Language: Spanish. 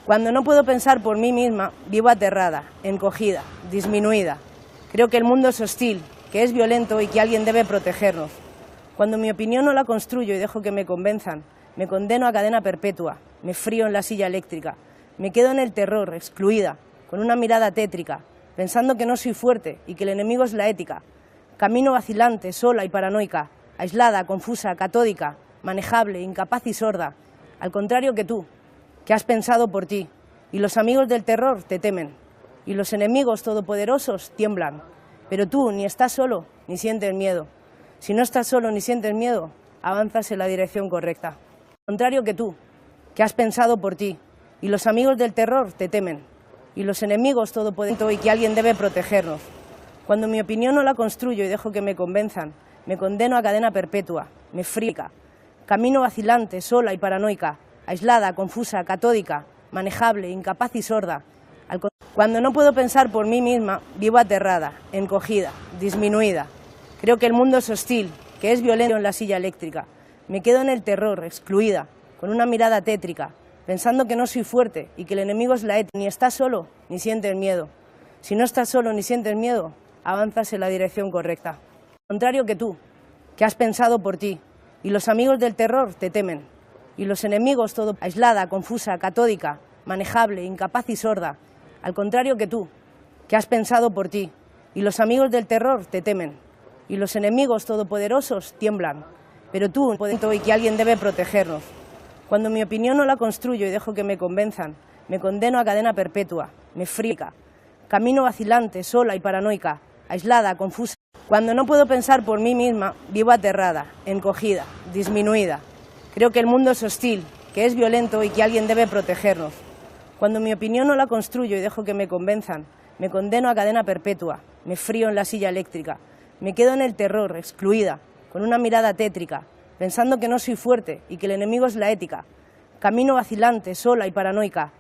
Cuando no puedo pensar por mí misma, vivo aterrada, encogida, disminuida. Creo que el mundo es hostil, que es violento y que alguien debe protegernos. Cuando mi opinión no la construyo y dejo que me convenzan, me condeno a cadena perpetua, me frío en la silla eléctrica, me quedo en el terror, excluida, con una mirada tétrica, pensando que no soy fuerte y que el enemigo es la ética. Camino vacilante, sola y paranoica, aislada, confusa, catódica, manejable, incapaz y sorda, al contrario que tú, que has pensado por ti, y los amigos del terror te temen, y los enemigos todopoderosos tiemblan, pero tú ni estás solo ni sientes miedo. Si no estás solo ni sientes miedo, avanzas en la dirección correcta. Al contrario que tú, que has pensado por ti, y los amigos del terror te temen, y los enemigos todopoderosos y que alguien debe protegernos. Cuando mi opinión no la construyo y dejo que me convenzan, me condeno a cadena perpetua, me frío, camino vacilante, sola y paranoica, aislada, confusa, catódica, manejable, incapaz y sorda. Cuando no puedo pensar por mí misma, vivo aterrada, encogida, disminuida. Creo que el mundo es hostil, que es violento en la silla eléctrica. Me quedo en el terror, excluida, con una mirada tétrica, pensando que no soy fuerte y que el enemigo es la ética. Ni estás solo, ni sientes miedo. Si no estás solo ni sientes miedo, avanzas en la dirección correcta. Al contrario que tú, que has pensado por ti, y los amigos del terror te temen, y los enemigos todo aislada, confusa, catódica, manejable, incapaz y sorda. Al contrario que tú, que has pensado por ti, y los amigos del terror te temen, y los enemigos todopoderosos tiemblan, pero tú y que alguien debe protegernos. Cuando mi opinión no la construyo y dejo que me convenzan, me condeno a cadena perpetua, me frío, camino vacilante, sola y paranoica, aislada, confusa. Cuando no puedo pensar por mí misma, vivo aterrada, encogida, disminuida. Creo que el mundo es hostil, que es violento y que alguien debe protegernos. Cuando mi opinión no la construyo y dejo que me convenzan, me condeno a cadena perpetua, me frío en la silla eléctrica, me quedo en el terror, excluida, con una mirada tétrica, pensando que no soy fuerte y que el enemigo es la ética. Camino vacilante, sola y paranoica,